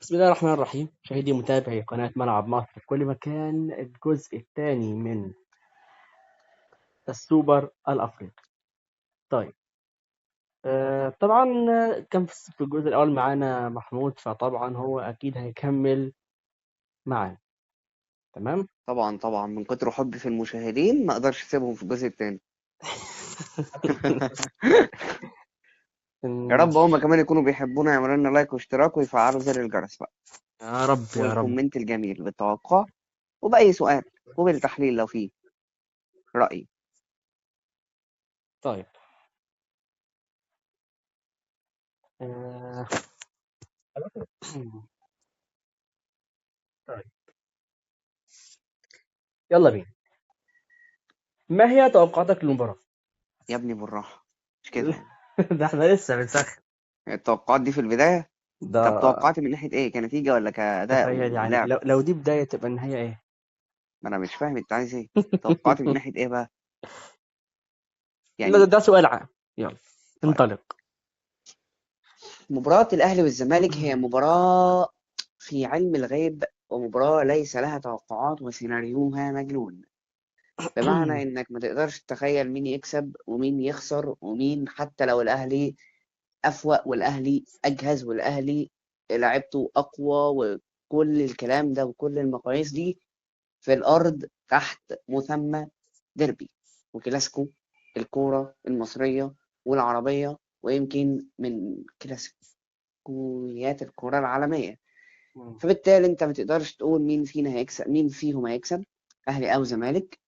بسم الله الرحمن الرحيم. مشاهدي متابعي قناة ملعب مصر في كل مكان، الجزء الثاني من السوبر الأفريقي. طيب، طبعا كان في الجزء الأول معانا محمود، فطبعا هو أكيد هيكمل معانا. تمام. طبعا من كتر حبي في المشاهدين ما اقدرش اسيبهم في الجزء التاني. يا رب هما كمان يكونوا بيحبونا، يعملوا لنا لايك واشتراك ويفعلوا زر الجرس بقى، يا رب يا رب. والكومنت الجميل بالتوقع وبأي سؤال وبالتحليل لو فيه رأي. طيب، آه، طيب، يلا بينا. ما هي توقعاتك للمباراة؟ يا ابني بالراحة، مش كده يعني. ده احنا لسه بنسخن. التوقعات دي في البداية؟ طب ده توقعاتي من ناحية ايه؟ كنتيجة ولا كأداء تخيل يعني، ولعب؟ لو دي بداية تبقى النهاية ايه؟ ما انا مش فاهم انت عايز ايه. توقعاتي من ناحية ايه بقى لا، ده, يعني؟ ده سؤال عام. يلا طيب، انطلق. مباراة الأهلي والزمالك هي مباراة في علم الغيب، ومباراة ليس لها توقعات وسيناريوها مجنون. بمعنى إنك ما تقدرش تتخيل مين يكسب ومين يخسر ومين، حتى لو الأهلي أفوق والأهلي أجهز والأهلي لعبته أقوى وكل الكلام ده وكل المقاييس دي في الأرض تحت مسمى ديربي وكلاسيكو الكورة المصرية والعربية، ويمكن من كلاسيكويات الكورة العالمية. فبالتالي أنت ما تقدرش تقول مين فينا هيكسب، مين فيهم هيكسب، أهلي أو زمالك،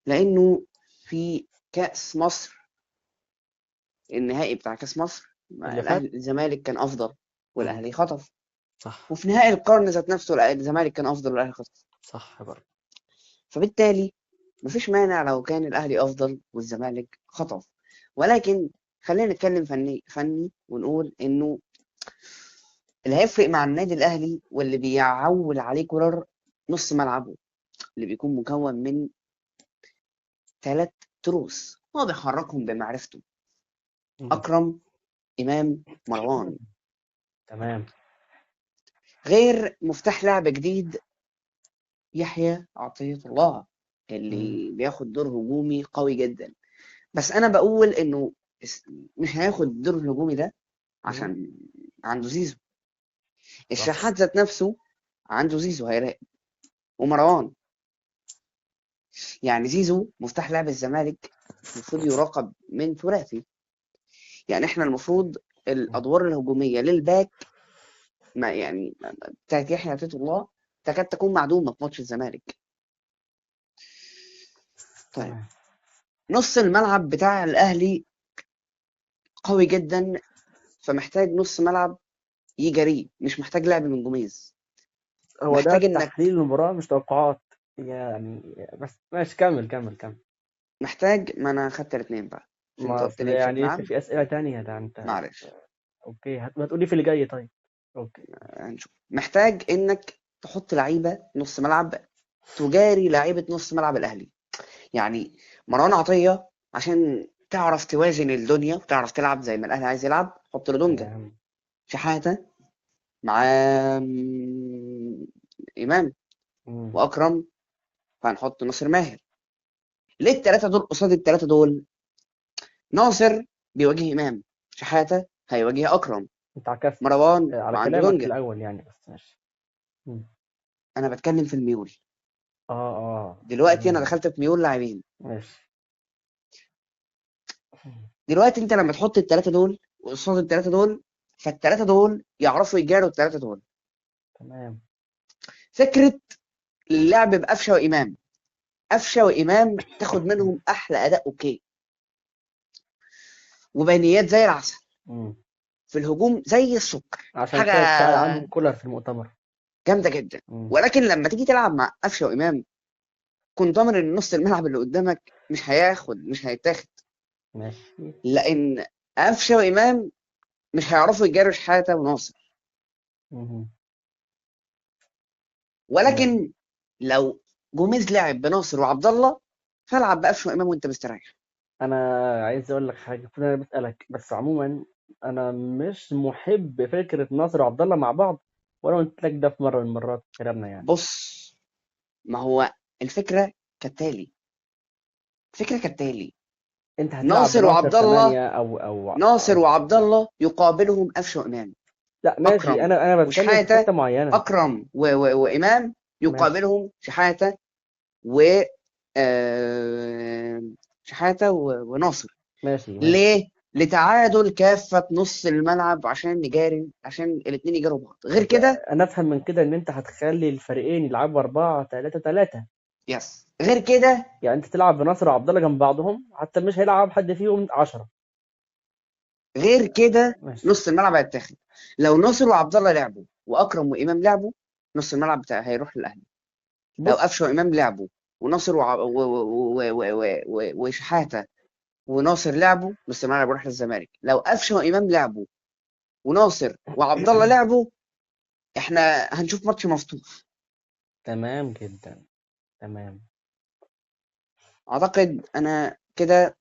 لأنه في كأس مصر، النهائي بتاع كأس مصر، اللي الأهلي فات. الزمالك كان أفضل مم. والأهلي خطف. صح. وفي نهائي القرن ذات نفسه الزمالك كان أفضل والأهلي خطف. صح برضه. فبالتالي مفيش مانع لو كان الأهلي أفضل والزمالك خطف. ولكن خلينا نتكلم فني ونقول إنه اللي هيفرق مع النادي الأهلي واللي بيعول عليه كولر نص ملعبه، اللي بيكون مكون من 3 تروس هو بيحركهم بمعرفته: مم. أكرم، إمام، مروان. تمام. غير مفتاح لعب جديد يحيى عطية الله، مم. اللي بياخد دور هجومي قوي جدا. بس أنا بقول إنه اس- مش هياخد الدور الهجومي ده مم. عشان عنده زيزو. صح. الشحات ذات نفسه عنده زيزو هيراقب، ومروان. يعني زيزو مفتاح لعب الزمالك المفروض يراقب من ثلاثي. يعني احنا المفروض الادوار الهجوميه للباك، ما يعني بتاعت يحيى عطية الله تكاد تكون معدومه في ماتش الزمالك. طيب، تمام. نص الملعب بتاع الاهلي قوي جدا، فمحتاج نص ملعب يجري، مش محتاج لعب من جوميز. هو ده محتاج انك تحليل المباراة مش توقعات يعني. بس ماشي، كمل كمل كمل. محتاج، ما انا خدت الاثنين بقى عشان انت ما قلت أصل لي بشكل يعني لسه عام. في أسئلة تانية، ده أنت. معلش، أوكي، ما تقولي في اللي جاي. طيب. أوكي. هنشوف. محتاج انك تحط لعيبه نص ملعب تجاري لعيبه نص ملعب الاهلي. يعني مروان عطيه، عشان تعرف توازن الدنيا وتعرف تلعب زي ما الاهلي عايز يلعب، حط له دونجا. تمام. شحاته مع امام مم. واكرم، فهنحط ناصر ماهر. ليه الثلاثه دول قصاد الثلاثه دول؟ ناصر بيواجه امام، شحاته هيواجه اكرم، أنت عكست مروان على وعنده كلامك دونجا. الأول يعني، بس ماشي. مم. انا بتكلم في الميول. دلوقتي انا تمام. دخلت في ميول لاعبين. ماشي. دلوقتي انت لما تحط الثلاثه دول قصاد الثلاثه دول، فالثلاثه دول يعرفوا يجاروا الثلاثه دول. تمام. فكره اللعب بقفشه وامام، قفشه وامام تاخد منهم احلى اداء، اوكي، وبينيات زي العسل، مم. في الهجوم زي السكر، عشان حاجه كده اتسأل عنهم كولر في المؤتمر. جامده جدا. مم. ولكن لما تيجي تلعب مع قفشه وامام، كنت ضامن ان نص الملعب اللي قدامك مش هيتاخد، ماشي. لان قفشه وامام مش هيعرفوا يجاروا شحاته وناصر. مم. تمام. ولكن لو جوميز لعب بناصر وعبد الله، فالعب بقفشه وامام وانت مستريح. انا عايز اقول لك حاجه، المفروض انا بسالك، بس عموما انا مش محب فكره ناصر وعبد الله مع بعض. وانا قلت لك ده في مره من المرات كلامنا يعني. بص، ما هو الفكره كالتالي الفكره كالتالي انت هتلعب ناصر بناصر وعبد الله 8 او ناصر وعبد الله يقابلهم قفشه وامام. لا ماشي، اكرم انا بتكلم في وشحاته. حته معينه. اكرم وامام ماشي. يقابلهم شحاته و آه، شحاته وناصر. ماشي ماشي. ليه؟ لتعادل كافة نص الملعب، عشان نجاري، عشان الاتنين يجاروا بعض. غير بس كده انا افهم من كده ان انت هتخلي الفريقين يلعبوا 4-3-3. يس، غير كده يعني انت تلعب بناصر وعبد الله جنب بعضهم، حتى مش هيلعب حد فيهم 10. غير كده ماشي. نص الملعب هيتاخد. لو ناصر وعبد الله لعبوا واكرم وامام لعبوا، نص الملعب بتاع هيروح للاهلي. لو بص. قفشه وامام لعبوا وناصر وشحاته وناصر لعبوا، نص الملعب يروح للزمالك. لو قفشه وامام لعبوا وناصر وعبد الله لعبوا، احنا هنشوف ماتش مفتوح. تمام جدا. تمام. اعتقد انا كده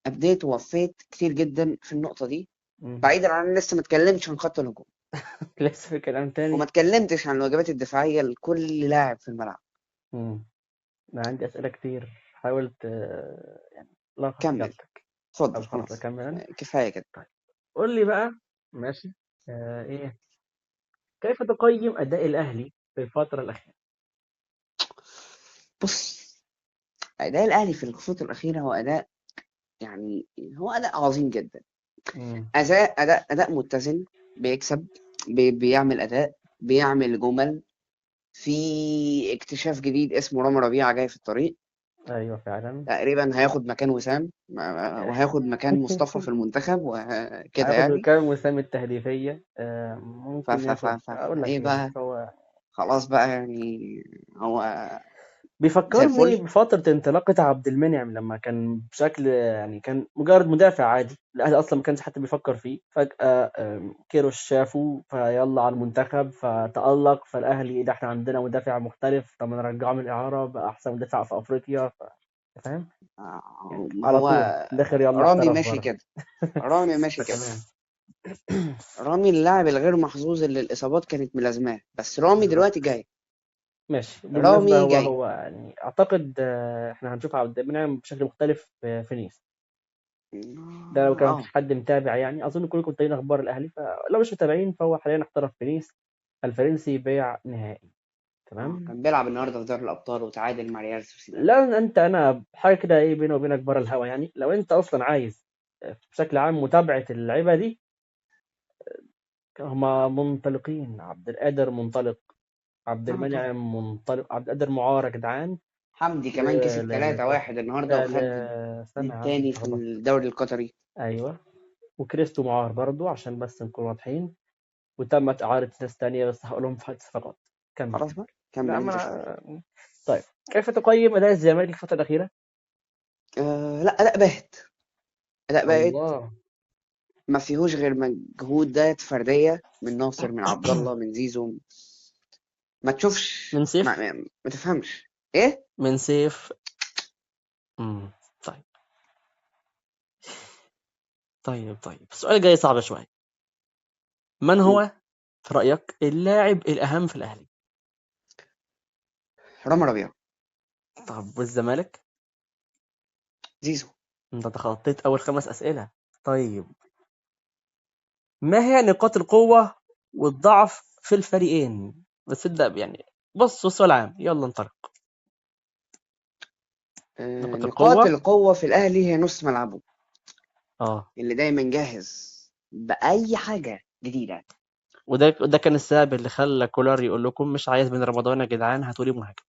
ابديت ووفيت كتير جدا في النقطه دي، مم. بعيدا عن إن لسه ما اتكلمتش عن خط الهجوم، لسه في كلام وما تاني. اتكلمتش عن الواجبات الدفاعيه لكل لاعب في الملعب. مم. انا عندي اسئله كتير، حاول يعني لخص كمل، اجابتك. اتفضل، طب خلاص خلاص اكمل انا. كفايه كده. طيب قول لي بقى. ماشي. ايه، كيف تقيم اداء الاهلي في الفتره الاخيره؟ بص، اداء الاهلي في الفتره الاخيره هو اداء، يعني هو اداء عظيم جدا. مم. اداء متزن، بيكسب، بيعمل اداء، بيعمل جمل، في اكتشاف جديد اسمه رامي ربيعه جاي في الطريق. ايوه فعلا. تقريبا هياخد مكان وسام، وهياخد مكان مصطفى في المنتخب وكده هاخد يعني. كام وسام التهديفيه، ف ف ممكن ف ياخد، ف اقول لك ايه ايه بقى، هو. خلاص بقى يعني، هو زي بيفكرني الفل. بفترة انطلاقة عبد المنعم لما كان بشكل يعني كان مجرد مدافع عادي، الأهلي أصلا ما كانش حتى بيفكر فيه. فجأة كيروش شافه فيلا على المنتخب فتألق، فالأهلي ده احنا عندنا مدافع مختلف، طب ما نرجعه من الإعارة بقى أحسن مدافع في أفريقيا فاهم. يعني ما على هو طول داخل يلا رامي احترف ماشي بره. كده، رامي ماشي كده. فتمام. رامي اللاعب الغير محظوظ اللي الإصابات كانت ملازماه، بس رامي دلوقتي بالظبط. جاي. ماشي بالمناسبة، رامي هو جاي. هو يعني أعتقد احنا هنشوف عبد المنعم بشكل مختلف في نيس. ده لو كان مفيش اه حد متابع يعني، اظن كلكم متابعين اخبار الاهلي، فلو مش متابعين فهو حاليا احترف في نيس الفرنسي بيع نهائي. تمام. كان بيلعب النهارده في دوري الأبطال وتعادل مع ريال سوسيداد. لا انت، انا حاجه كده ايه بيني وبينك بره الهوا يعني، لو انت اصلا عايز بشكل عام متابعه اللعيبه دي، هما منطلقين. عبد القادر منطلق، عبد طبعا. المنعم منطلق، عبد القادر معار يا جدعان. حمدي كمان لا كسب لا لا 3-1 النهارده لا وخد لا استنى يا عم التاني في اتلخبطت. الدوري القطري. ايوه. وكريستو معار برضو عشان بس نكون واضحين. وتمت إعارة ناس تانية بس هقولهم في صفقات. كمل خلاص كمل. بقى كمل لا انت شويه. ما. طيب، كيف تقيم أداء الزمالك الفترة الأخيرة؟ لا، اداء باهت، اداء باهت. الله. ما فيهوش غير مجهودات فرديه من ناصر، من عبد الله، من زيزو. ما تشوفش، من ما, سيف. ما, ما تفهمش ايه. من سيف. مم. طيب. طيب السؤال جاي صعب شوية. من هو في رأيك اللاعب الأهم في الأهلي؟ رامي ربيعه. طب والزمالك؟ زيزو. أنت تخطيت أول 5 أسئلة. طيب، ما هي نقاط القوة والضعف في الفريقين؟ بس ابدأ يعني، بص السؤال عام، يلا انطلق. نقاط نقاط القوة. القوه في الاهلي هي نص ملعبه، اه. اللي دايما جاهز باي حاجه جديده. وده كان السبب اللي خلى كولر يقول لكم مش عايز من رمضان يا جدعان، هاتوا لي مهاجم.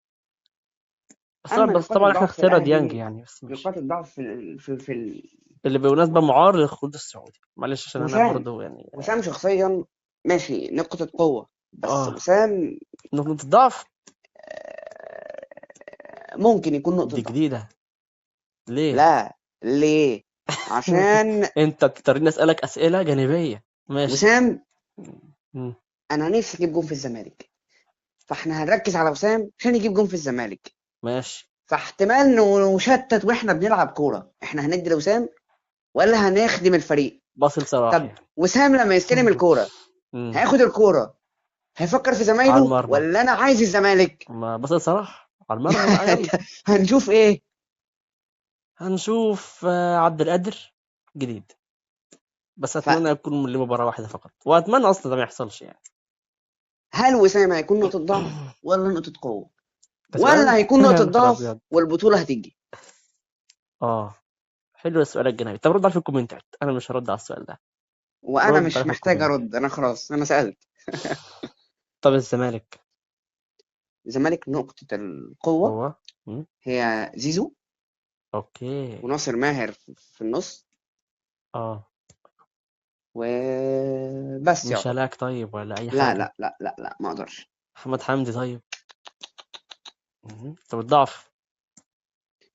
اما بس نقاط طبعا احنا الضعف في اخترنا ديانج الاهلي، يعني، بس ماشي. نقاط الضعف في اللي بالمناسبة معار للخروج السعودي، معلش عشان انا وسام. برضو يعني. وسام شخصيا ماشي نقطة قوة، بس اه. وسام نقطة الضعف ممكن يكون نقطة دي ضعف. جديدة. ليه؟ لا، ليه؟ عشان انت بتضطرني اسألك اسئلة جانبية. ماشي. وسام، مم. انا نفسي اجيب جون في الزمالك، فاحنا هنركز على وسام عشان يجيب جون في الزمالك. ماشي. فاحتمال نشتت واحنا بنلعب كورة، احنا هندي لوسام ولا هنخدم الفريق؟ باصل صلاح طب يعني. وسام لما يستلم الكورة مم. هياخد الكورة هيفكر في على زمايله المرمى. ولا انا عايز الزمالك؟ ما بس صلاح على المرمى بقى، يلا. هنشوف ايه؟ هنشوف عبد القادر جديد، بس فهل اتمنى يكون لمباراة واحدة فقط، واتمنى اصلا ده ما يحصلش يعني. وسام هيكون نقطة ضعف ولا نقطة قوة، ده ولا سؤال. هيكون يا نقطة نهار ضعف ابيض. والبطولة هتيجي؟ اه، حلو السؤال الجنائي. طب رد على في الكومنتات، انا مش هرد على السؤال ده. وانا رد على مش في محتاج الكومنتات. ارد، انا خلاص انا سألت. طب الزمالك. الزمالك نقطة القوة هو. مم. هي زيزو اوكي. وناصر ماهر في النص، اه. وبس مش يعتبر. هلاك طيب ولا اي لا حاجة؟ لا لا لا لا، ما اقدرش. محمد حمدي طيب. طب الضعف.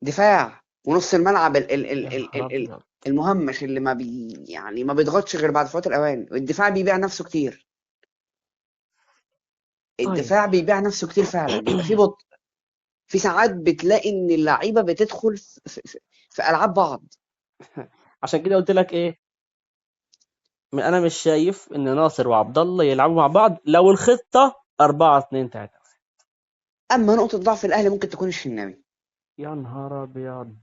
دفاع ونص الملعب يا نهار ابيض. المهمش اللي ما بيضغطش غير بعد فوات الاوان، والدفاع بيبيع نفسه كتير. طيب. الدفاع بيبيع نفسه كتير فعلا، بيبقى فيه بطء. في ساعات بتلاقي ان اللعيبه بتدخل في العاب بعض. عشان كده قلت لك ايه، انا مش شايف ان ناصر وعبد الله يلعبوا مع بعض لو الخطة 4-2-3. اما نقطه ضعف الاهلي ممكن تكون الشناوي، يا نهار ابيض.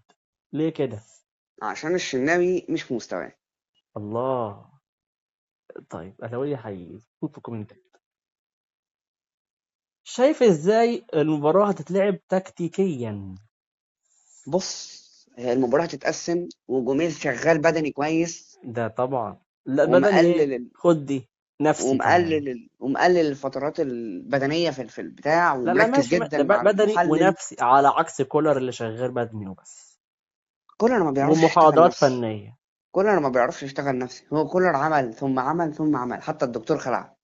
ليه كده؟ عشان الشناوي مش في مستواه. الله. طيب اهلاويه حقيقي خد في الكومنتات، شايف ازاي المباراة هتتلعب تكتيكيا؟ بص، هي المباراه هتتقسم وجوميز شغال بدني كويس، ده طبعا. لا بدني ايه، ومقلل خد دي نفسي كمان. ومقلل الفترات البدنيه في البتاع، لا لا ومركز ماشي، جدا ده مع بدني المحلل. ونفسي، على عكس كولر اللي شغال بدني وبس. كولر ما بيعرفش يشتغل ومحاضرات نفسي. فنية. كولر ما بيعرفش يشتغل نفسي، هو كولر عمل ثم عمل ثم عمل، حتى الدكتور خلع.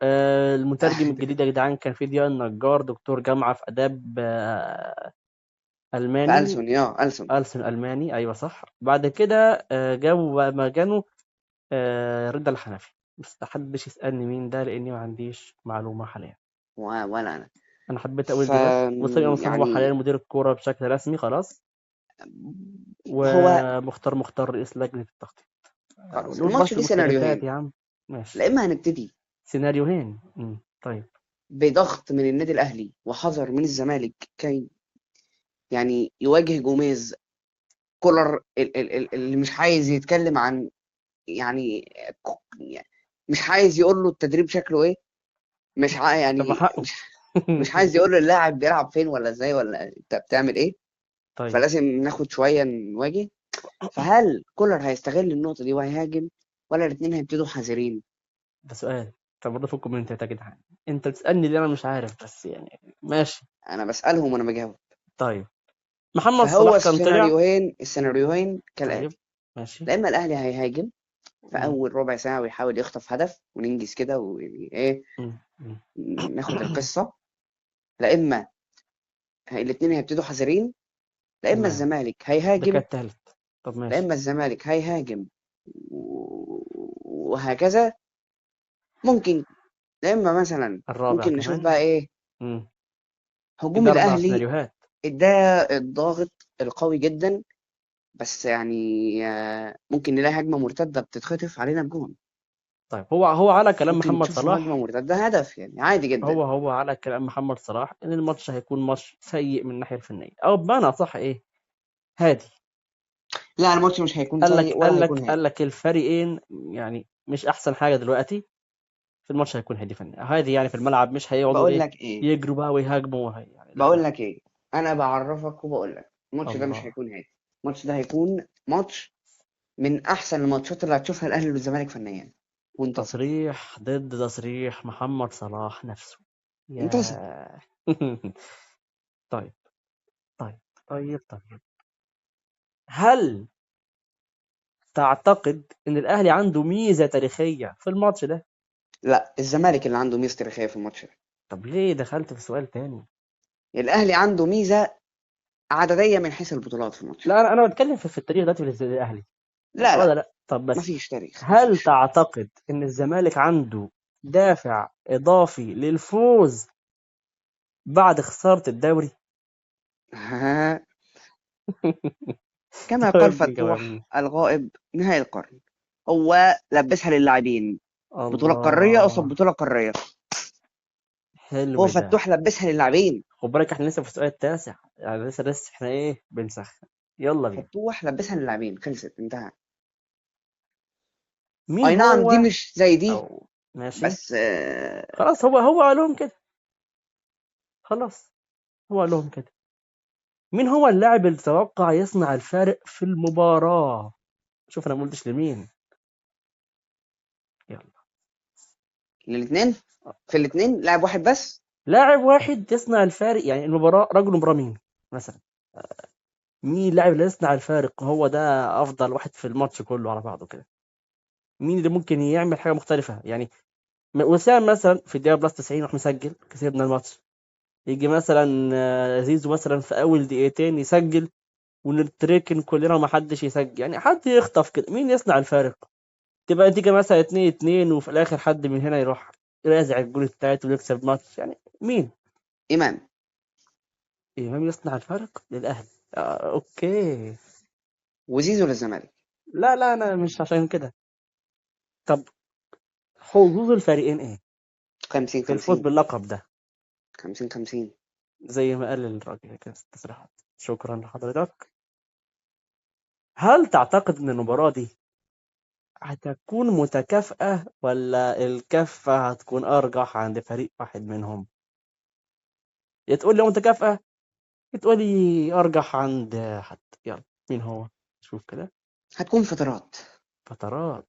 المترجم الجديد يا جدعان كان في ضياء النجار، دكتور جامعة في آداب ألماني. فألسون يا ألسون. ألسن ألماني، أيوة صح. بعد كده جابوا بقى مكانه رضا الحنفي. بس محدش يسألني مين ده لأني ما عنديش معلومة حاليا. ولا أنا. أنا حبيت أقول ف دي بس. وسامي مصطفى هو حاليا يعني مدير الكورة بشكل رسمي خلاص. هو ومختار رئيس لجنة التخطيط. خلاص نقول الماتش بس ليه المختلفات سيناريوهين. يا عم. ماشي. لا إما هنبتدي سيناريوهين. طيب. بضغط من النادي الأهلي وحذر من الزمالك كي يعني يواجه جوميز. كولر اللي مش عايز يتكلم عن يعني يعني مش عايز يقول له التدريب شكله ايه، طب يعني حقه. مش عايز يقول له اللاعب بيلعب فين ولا ازاي ولا انت بتعمل ايه. طيب. فلازم ناخد شويه نواجه. فهل كولر هيستغل النقطه دي وهيهاجم، ولا الاثنين هيبتدوا حذرين؟ ده سؤال. طب برضه في الكومنتات يا جدعان، انت بتسألني ليه؟ انا مش عارف بس يعني ماشي. انا بسالهم وانا بجاوب. طيب. محمد فهو صلاح كان طلع. السيناريوهين طيب. كالاتي. ماشي. لا اما الاهلي هيهاجم في مم. اول ربع ساعه ويحاول يخطف هدف وننجز كده وايه، مم. مم. ناخد القصه. لا اما الاثنين هيبتدوا حذرين. لا اما تمام. الزمالك ده كان هيهاجم. التالت. طب لا ماشي. اما الزمالك هيهاجم وهكذا ممكن. لا اما مثلا الرابع ممكن نشوف كمان. بقى ايه، مم. هجوم كده اربع الاهلي سيناريوهات. ده الضاغط القوي جدا. بس يعني ممكن نلاقي هجمه مرتده بتتخطف علينا بجون. طيب هو على كلام ممكن محمد تشوفوا هجمه صلاح. مرتده هدف، يعني عادي جدا. هو على كلام محمد صلاح ان الماتش هيكون ماتش سيء من الناحية الفنية، او بمعنى صح ايه، هادي. لا الماتش مش هيكون قال لك سيء ولا قال هيكون لك هادي. قال لك الفريقين يعني مش احسن حاجة دلوقتي. في الماتش هيكون هادي فني هادي، يعني في الملعب مش هيقعدوا بقول ايه، لك ايه يجروا بقى ويهاجموا يعني لا بقول لا. لك ايه انا بعرفك وبقول لك الماتش ده مش الله. هيكون هادي. الماتش ده هيكون ماتش من احسن الماتشات اللي هتشوفها الاهلي والزمالك فنيا، وانتصر. تصريح ضد تصريح محمد صلاح نفسه. انتصر. يا. طيب. طيب. طيب. هل تعتقد ان الاهلي عنده ميزة تاريخية في الماتش ده؟ لا الزمالك اللي عنده ميزه تاريخيه في الماتش ده. طب ليه دخلت في سؤال تاني؟ الاهلي عنده ميزه عدديه من حيث البطولات في الماتش. لا انا بتكلم في التاريخ دلوقتي في الاهلي. لا ولا لا، لا، طب بس. مفيش تاريخ هل مفيش. تعتقد ان الزمالك عنده دافع اضافي للفوز بعد خسارة الدوري؟ كما قال جاوبني فتوح جاوبني. الغائب نهاية القرن، هو لبسها للاعبين. بطولة قارية قصاد الله، بطولة قارية. حلو هو ده. فتوح لبسها للاعبين. خد بالك احنا لسه في السؤال التاسع، يعني لسه احنا ايه بنسخن. يلا بينا. فتوح لبسها للاعبين، خلصت، انتهى. مين اي نعم، دي هو؟ مش زي دي، او ماشي، بس خلاص هو قال لهم كده، خلاص هو قال لهم كده. مين هو اللاعب اللي تتوقع يصنع الفارق في المباراة؟ شوف انا ما قلتش لمين. يلا. الاثنين. في الاثنين لاعب واحد بس. لاعب واحد يصنع الفارق، يعني المباراة رجل مباراة مين مثلا؟ مين اللاعب اللي يصنع الفارق؟ هو ده افضل واحد في الماتش كله على بعضه كده. مين اللي ممكن يعمل حاجة مختلفة يعني؟ وسام مثلا في الدقيقة بلس 90 راح مسجل كسبنا الماتش. يجي مثلا زيزو مثلا في اول دقيقتين يسجل ونتركن كلنا وما حدش يسجل، يعني حد يخطف كده. مين يصنع الفارق؟ تبقى نتيجة مثلا 2-2 وفي الاخر حد من هنا يروح رازع الجول التالت ويكسب ماتش، يعني مين؟ امام. امام يصنع الفارق للاهلي. اوكي. وزيزو للزمالك. لا لا، انا مش عشان كده. طب حظوظ الفريقين ايه 50 في الفوز 50. باللقب ده؟ 50 50. زي ما قال الراجل كده في التصريحات. شكرا لحضرتك. هل تعتقد ان المباراة دي هتكون متكافئة ولا الكفة هتكون أرجح عند فريق واحد منهم؟ يا تقول لي متكافئة، يا تقول لي أرجح عند حد. يلا، مين هو؟ شوف كده. هتكون فترات. فترات؟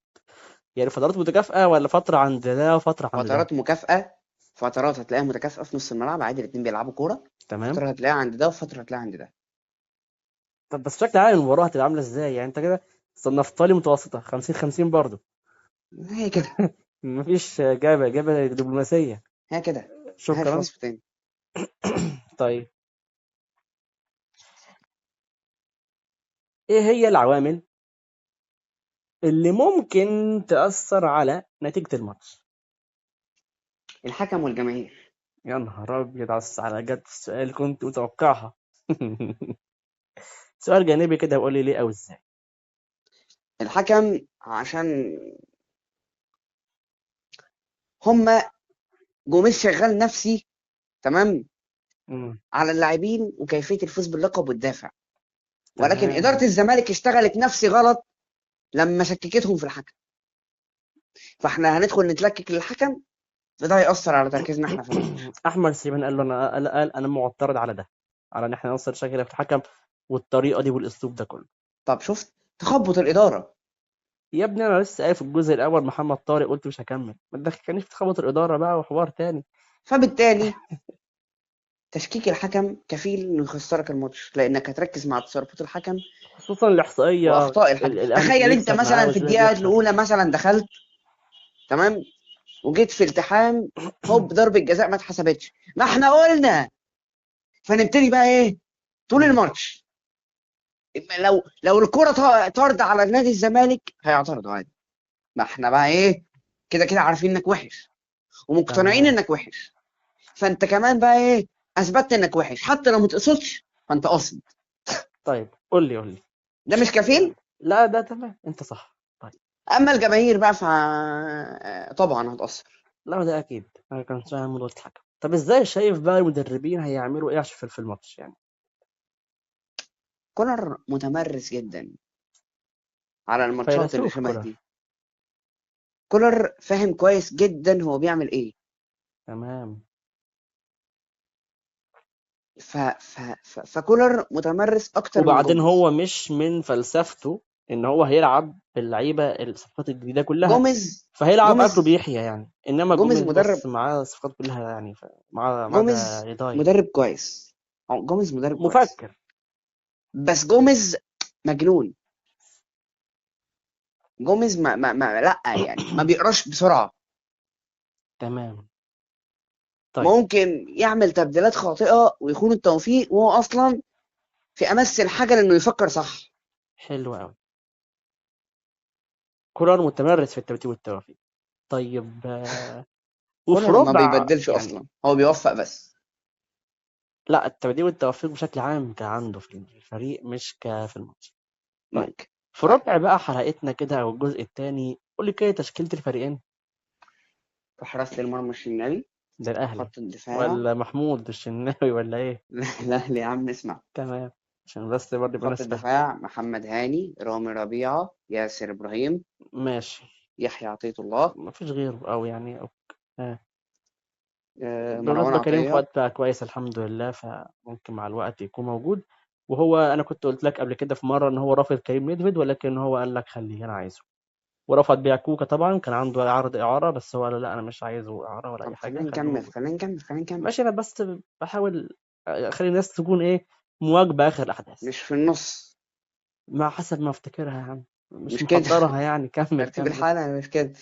يعني فترات متكافئة ولا فترة عند ده وفترة عند ده؟ فترات مكافأة. فترات هتلاقيها متكافئة في نص الملعب عادي، الاثنين بيلعبوا كورة. تمام. فترة هتلاقيها عند ده وفترة هتلاقيها عند ده. طب بس بشكل عام المباراة هتبقى عاملة ازاي؟ يعني انت كده صنفتها لي متوسطة 50-50 برضه. هي كده. مفيش إجابة دبلوماسية. هي كده. ملهاش شكرا. وصف تاني. طيب، ايه هي العوامل اللي ممكن تأثر على نتيجة الماتش؟ الحكم والجماهير. يا نهار أبيض على جد السؤال كنت متوقعها. سؤال جانبي كده، وقول لي ليه أو إزاي. الحكم عشان هما جوميز شغال نفسي، تمام، مم. على اللاعبين وكيفية الفوز باللقب والدافع. ولكن إدارة تمام. الزمالك اشتغلت نفسي غلط لما شككتهم في الحكم. فاحنا هندخل نتلكك للحكم، فده هيأثر على تركيزنا احنا في الماتش. أحمد سليمان قال له أنا معترض على ده، على إن إحنا نوصل شكل في الحكم والطريقة دي والأسلوب ده كله. طب شفت تخبط الإدارة. يا ابني أنا لسه قايل في الجزء الأول محمد طارق قلت مش هكمل، ما تدخلنيش في تخبط الإدارة بقى وحوار تاني. فبالتالي تشكيك الحكم كفيل انه يخسرك الماتش، لانك هتركز مع تصرفات الحكم خصوصا الإحصائية. واخطاء الحكم. الأهلي تخيل انت بيكسب معاه مثلا في والزمالك الدقيقه بيخسر. الاولى مثلا دخلت، تمام، وجيت في التحام، هوب ضربه جزاء ما اتحسبتش، ما احنا قلنا. فنبتدي بقى ايه طول مم. الماتش؟ لو الكره طارده على نادي الزمالك هيعترضوا عادي. ما احنا بقى ايه، كده كده عارفين انك وحش ومقتنعين تمام. انك وحش. فانت كمان بقى ايه، اثبتت انك وحش حتى لو ما تقصدش، فانت قاصد. طيب قول لي. ده مش كفيل. لا ده تمام، أنت صح. طيب. اما الجماهير بقى طبعا هتأثر. لا ده اكيد، انا كان فاهم موضوع الحكم. طب ازاي شايف بقى المدربين هيعملوا ايه عشان في الماتش يعني؟ كولر متمرس جدا على الماتشات اللي فيلسوف شبه كولر. دي. كولر فاهم كويس جدا هو بيعمل ايه. تمام. فكولر متمرس اكتر من وبعدين جوميز. هو مش من فلسفته ان هو هيلعب باللعيبه الصفقات الجديده كلها، جوميز فهيلعب اكله جوميز بيحيى يعني. انما جوميز جوميز مدرب. بص معاه الصفقات كلها يعني، معاه ما عدا جوميز ريداي. مدرب كويس. جوميز مدرب كويس. مفكر. بس جوميز مجنون. جوميز لا يعني ما بيقراش بسرعة. تمام. طيب. ممكن يعمل تبديلات خاطئة ويخون التوفيق، وهو أصلا في أمس الحاجة لأنه يفكر صح. حلو قوي. كولر متمرس في الترتيب والتوفيق. طيب وفي كولر ما ربع بيبدلش يعني. أصلا، هو بيوفق بس. لا التبديل والتوفيق بشكل عام كعنده في الفريق مش في الماتش. طيب. ممكن. في طيب ربع بقى حلقتنا كده او الجزء الثاني قول لي كده تشكيلة الفريقين. في حراسة المرمى الشناوي. ده الاهلي خط الدفاع ولا محمود الشناوي ولا ايه؟ لا يا عم اسمع. تمام، عشان بس برضه يبقى خط ناس فاهم. الدفاع محمد هاني، رامي ربيعة، ياسر إبراهيم، ماشي. يحيى عطية الله، مفيش غيره او يعني أو. آه. مروان بالمناسبة كريم عطية. فؤاد بقى كويس الحمد لله، فممكن مع الوقت يكون موجود. وهو انا كنت قلت لك قبل كده في مرة ان هو رافض كريم نيدفيد، ولكن هو قال لك خليه انا عايزه. ورفض بيع كوكا طبعا، كان عنده عرض اعارة بس هو قال لا انا مش عايزه اعارة ولا طب اي حاجة، خلينا خليه نكمل موجود. خلينا نكمل خلينا نكمل. ماشي، انا بس بحاول اخلي الناس تكون ايه، مواكبة اخر الاحداث. مش في النص. ما حسب ما افتكرها يا عم، مش مش كده. محضرها يعني. كمل ترتيب كمل. الحلقة مش كده.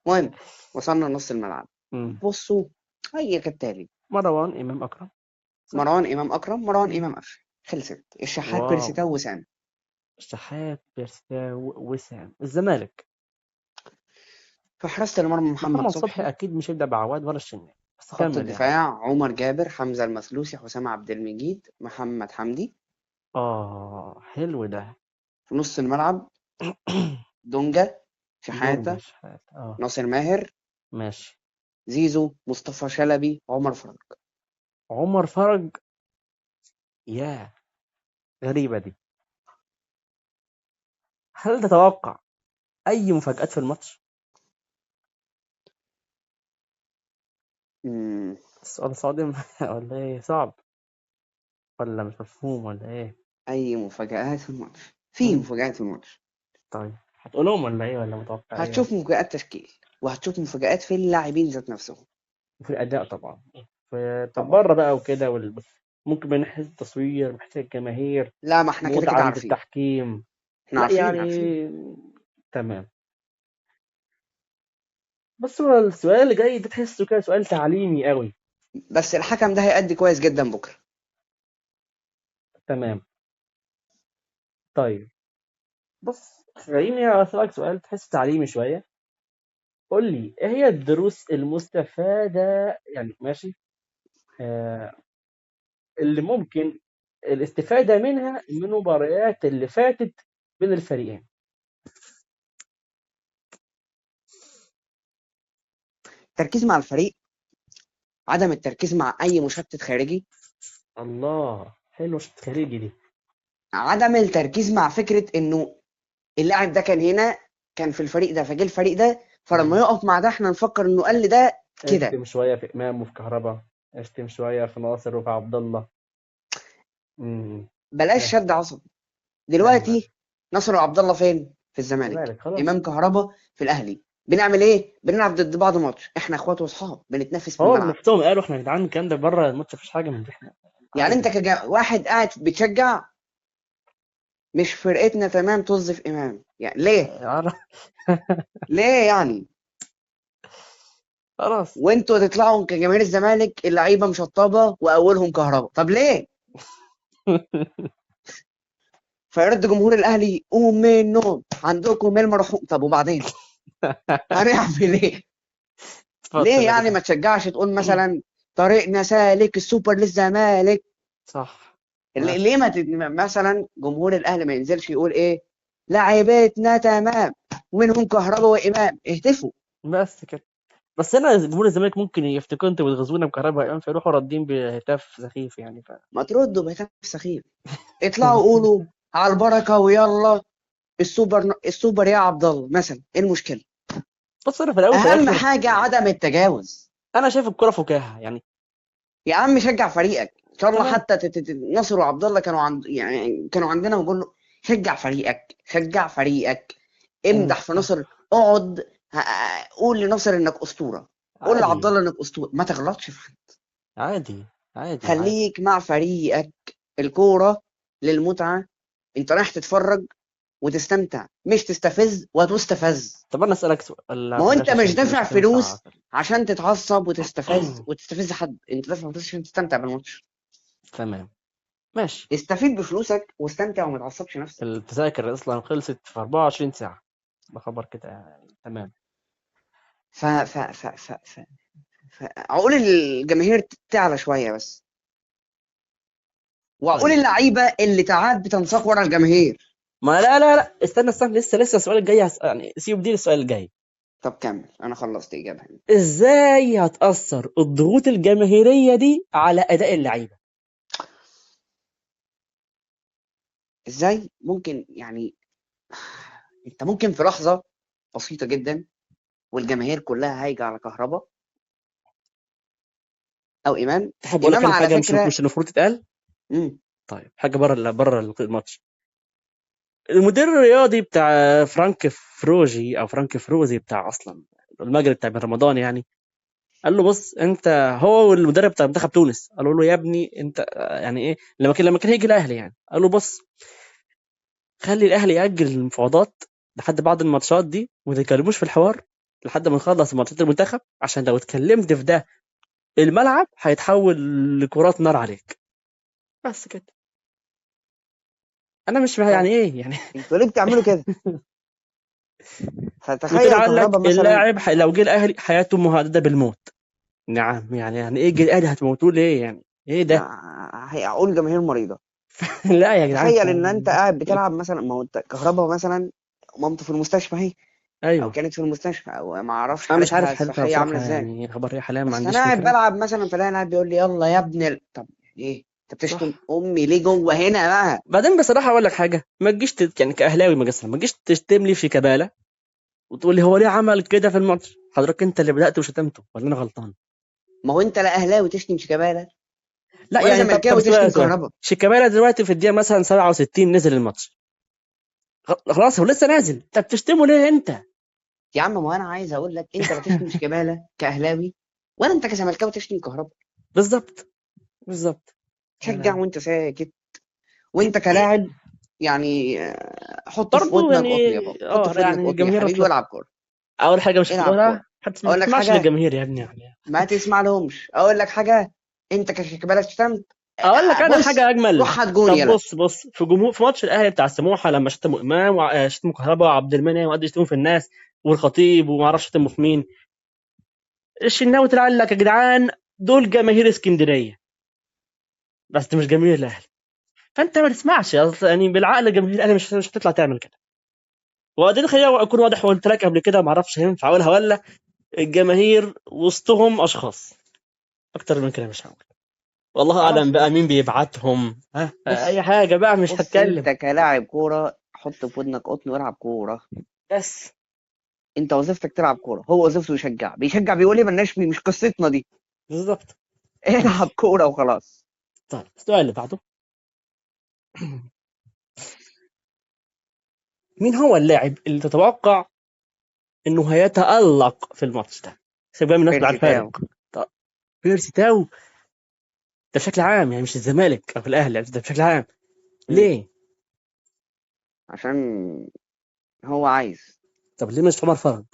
المهم، وصلنا لنص الملعب. مم. بصوا، هي كالتالي: مروان امام اكرم. صح. مروان إمام أكرم، مروان مم. إمام أكرم. خلصت. الشحات، واو. بيرسيتاو، وسام. الشحات بيرستاو وسام الزمالك. في حراسة المرمى محمد محمد صبحي صبحي. اكيد مش هيبدا بعواد ولا الشناوي، بس خط كمل يعني. الدفاع عمر جابر، حمزة المسلوسي، حسام عبد المجيد، محمد حمدي. اه حلو ده. في نص الملعب دونجا، دونجا شحاتة، شحات اه. ناصر ماهر، ماشي. زيزو، مصطفى شلبي، عمر فرج. عمر فرج. ياه، غريبة دي. هل تتوقع اي مفاجآت في الماتش؟ مم. السؤال صادم ولا ايه، صعب ولا مش مفهوم ولا ايه؟ أي مفاجآت في الماتش؟ في مم. مفاجآت في الماتش. طيب هتقولهم ولا ايه، ولا متوقع ايه؟ هتشوف مفاجآت تشكيل، وهتشوف مفاجآت في اللاعبين ذات نفسهم. في الاداء طبعا. طب طبعا. بره بقى وكده ممكن من ناحية التصوير، من ناحية الجماهير، لا، ما احنا كده متعة كده عند عارفين. التحكيم. احنا لا عارفين يعني عارفين. تمام. بس هو السؤال اللي جاي ده تحسه كده سؤال تعليمي قوي. بس الحكم ده هيأدي كويس جدا بكرة. تمام. طيب بص، خليني أسألك سؤال تحس تعليمي شوية. قول لي ايه هي الدروس المستفادة يعني، ماشي، آه اللي ممكن الاستفادة منها من المباريات اللي فاتت بين الفريقين. التركيز مع الفريق، عدم التركيز مع أي مشتت خارجي، الله حلو، شفت خارجي دي. عدم التركيز مع فكرة إنه اللاعب ده كان هنا، كان في الفريق ده فجه الفريق ده، فلما مم. يقف مع ده احنا نفكر إنه قال ده كده. اشتم شوية في إمام وفي كهربا، اشتم شوية في ناصر وفي عبد الله. امم. بلاش فاهم. شد عصب. فاهم أنا. دلوقتي ناصر وعبد الله فين؟ في الزمالك. الزمالك خلاص. إمام كهربا في الأهلي. بنعمل إيه؟ بنلعب ضد بعض ماتش، احنا اخوات واصحاب بنتنافس في هو الملعب. نفسهم قالوا احنا يا جدعان الكلام ده بره الماتش مفيش حاجة من دي، احنا يعني انت عادي. واحد قاعد بتشجع مش فرقتنا، تمام، طز في امام، يعني ليه؟ عارف. ليه يعني؟ خلاص. وانتوا تطلعوا كجماهير الزمالك اللعيبه مشطبه واولهم كهربا، طب ليه؟ فيرد جمهور الاهلي: قوم من النوم عندكم المرحوم. طب وبعدين هنعمل ايه؟ ليه اتفضل يا يعني جدعان. ما تشجعش تقول مثلا طريقنا سالك السوبر للزمالك؟ صح. ليه ماشي. ما مثلا جمهور الاهلي ما ينزلش يقول ايه؟ لعيبتنا تمام ومنهم كهربا وامام، اهتفوا. بس كده. بس انا جمهور الزمالك ممكن يفتكروا انتوا بتغزونا بكهرباء امام فيروحوا ردين بهتاف سخيف يعني ما تردوا بهتاف سخيف. اطلعوا قولوا على البركه ويلا السوبر يا عبد الله مثلا، ايه المشكله؟ بص انا في الاول وفي اهم الاخر حاجه عدم التجاوز. انا شايف الكرة فكاهة يعني. يا عم شجع فريقك ان شاء الله. تمام. حتى نصر وعبد الله كانوا يعني كانوا عندنا، ونقول له شجع فريقك، شجع فريقك. امدح في انت نصر. اقعد قول لنصر انك اسطوره. قول لعبد عادي الله انك اسطوره، ما تغلطش في حد. عادي عادي عادي. خليك مع فريقك. الكوره للمتعه. انت رايح تتفرج وتستمتع، مش تستفز وتستفز. طب انا اسالك سؤال، لا ما هو انت بلاش مش عشان دي دافع مش هتنفع. فلوس عشان تتعصب وتستفز وتستفز حد، انت دافع فلوس عشان تستمتع بالماتش. تمام. ماشي. استفيد بفلوسك واستمتع وما تعصبش نفسك. التذاكر اصلا خلصت في 24 ساعة، ده خبر كده يعني. تمام. ف ف ف ف ف, عقول الجماهير تعلى شويه بس، وعقول طيب اللعيبه اللي ساعات بتنساق ورا الجماهير. ما لا استنى استنى، لسه السؤال الجاي يعني سيب دي للسؤال الجاي. طب كمل، انا خلصت اجابه هنا. ازاي هتأثر الضغوط الجماهيرية دي على أداء اللعيبة؟ ازاي ممكن يعني؟ انت ممكن في لحظه بسيطه جدا والجماهير كلها هايجه على كهربا او امام. تحب اقول لك امام انا على حاجة مش فكره. مش المفروض تتقال؟ مم. طيب حاجة بره الماتش. المدير الرياضي بتاع فرانك فروجي او فرانك فروزي بتاع اصلا المجري بتاع بن رمضان يعني، قال له بص انت، هو والمدرب بتاع منتخب تونس قالوا له يا ابني انت يعني ايه، لما كان هيجي الاهلي يعني، قال له بص خلي الاهلي ياجل المفاوضات لحد بعد الماتشات دي وما تتكلموش في الحوار لحد ما نخلص ماتشات المنتخب، عشان لو اتكلمت في ده الملعب هيتحول لكرات نار عليك. بس كده. انا مش فاهم طب يعني ايه يعني. انتوا ليه بتعملوا كده؟ فتخيل وطلع قال كهربا لك مثلا. اللاعب لو جه الاهلي حياته مهدده بالموت. نعم، يعني ايه جه الاهلي هتموتوه ليه يعني؟ ايه ده؟ هيقول جماهير مريضه. لا يا جدعان تخيل ان انت قاعد بتلعب مثلا، ما هو انت كهربا مثلا مامته في المستشفى اهي، او ايوه. كانت في المستشفى، او ما اعرفش انا مش حالتها عارف حالتها الصحيه عامله بصراحه، ازاي. يعني خبر ايه حاليا ما بس انا عنديش قاعد فكره. بلعب مثلا فلاقي لاعب بيقول لي يلا يا ابن طب ايه انت بتشتم صح. امي ليه جوه هنا بقى؟ بعدين بصراحه اقول لك حاجه، ما تجيش يعني كاهلاوي ما تجيش تشتم لي في كباله وتقول لي هو ليه عمل كده في الماتش. حضرتك انت اللي بدات وشتمته ولا انا غلطان؟ ما هو انت لا اهلاوي تشتم شيكابالا لا ولا يعني طب زملكاوي سؤال تشتم سؤال. كهربا. شيكابالا دلوقتي في الدقيقه مثلا 67 نزل الماتش، خلاص هو لسه نازل، انت بتشتمه ليه انت؟ يا عم ما انا عايز اقول لك انت لا تشتم شيكابالا كاهلاوي، ولا انت كزملكاوي تشتم كهربا. بالظبط. بالظبط. تشجع وانت ساكت. وانت كلاعب يعني حط في برضه ودنك يعني قطن يا بابا، حط في ودنك يعني قطن يا الجماهير حبيبي اصلا والعب كوره. اول حاجه مش العب هتقولها كوره. ما اقول لك تسمعش حاجه، للجماهير يا ابني يعني. ما تسمع لهمش. اقول لك حاجه، انت كشيكابالا شتمت، اقول لك انا بص حاجه اجمل. روح هات جون طب يلا. بص في جمهور في ماتش الاهلي بتاع سموحه لما شتموا امام وشتموا كهربا وعبد المنعم وقعدوا يشتموا في الناس والخطيب وما اعرفش شتموا في مين، الشناوي طلع قال لك يا جدعان دول جماهير اسكندريه بس دي مش جماهير الاهلي. فانت ما تسمعش يعني بالعقل جماهير الاهلي مش هتطلع تعمل كده. وبعدين خليني اكون واضح وقلت لك قبل كده ما اعرفش هينفع اقولها ولا، الجماهير وسطهم اشخاص، اكتر من كده مش هقول. والله اعلم خلاص بقى بص. مين بيبعتهم، ها اي بص حاجه بقى مش بص انت هتكلم. كلاعب كوره حط في ودنك قطن والعب كوره. بس. انت وظيفتك تلعب كوره، هو وظيفته يشجع، بيشجع بيقول ايه مالناش فيه، مش قصتنا دي. بالظبط. العب ماشي. كوره وخلاص. طيب السؤال اللي بعده. مين هو اللاعب اللي تتوقع انه هيتألق في الماتش ده؟ سيبك بقى من الناس بتاع بيرسي تاو. الفارق. طب بيرسي تاو؟ ده بشكل عام يعني مش الزمالك او الاهلي، ده بشكل عام. مم. ليه؟ عشان هو عايز. طب ليه مش عمر فرج؟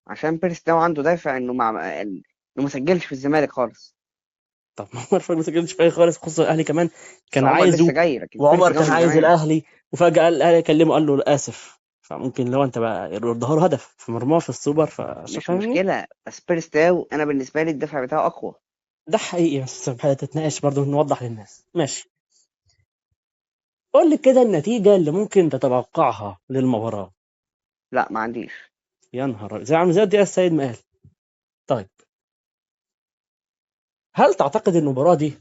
عشان بيرسي تاو عنده دافع انه ما سجلش في الزمالك خالص. طب ما عمر فرج ما سجلش في اي خالص، خصوصا الاهلي كمان بس كان عمر عايزه، لسه جاي، لكن وعمر بيرسي جاي كان من عايز زمان. الاهلي، وفجأة الاهلي كلمه قال له اسف، فممكن لو انت بقى يردها له هدف في مرماه في السوبر مش فاهمني. مشكله، بس بيرسي تاو انا بالنسبه لي الدفع بتاعه اقوى. ده حقيقي بس تتناقش برضه نوضح للناس. ماشي. قول لي كده النتيجة اللي ممكن تتوقعها للمباراة. لا ما عنديش. يا نهار أبيض، زي عم زي الدقيقة السيد ما قال. طيب هل تعتقد إن المباراة دي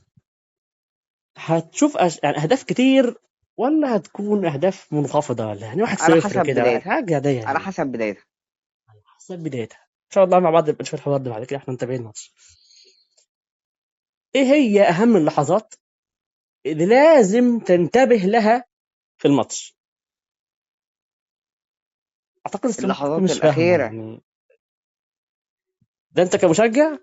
هتشوف يعني أهداف كتير، ولا هتكون أهداف منخفضة، ولا يعني واحد على صفر حسب كده بدايتها. حاجة عادية على يعني؟ حسب بدايتها. حسب بدايتها. إن شاء الله مع بعض نبقى نشوف الحوار ده بعد كده إحنا متابعين الماتش. إيه هي أهم اللحظات اللي لازم تنتبه لها في الماتش؟ أعتقد أنت ممكن تكون اللحظات مش فاهمه الاخيره. يعني، ده أنت كمشجع.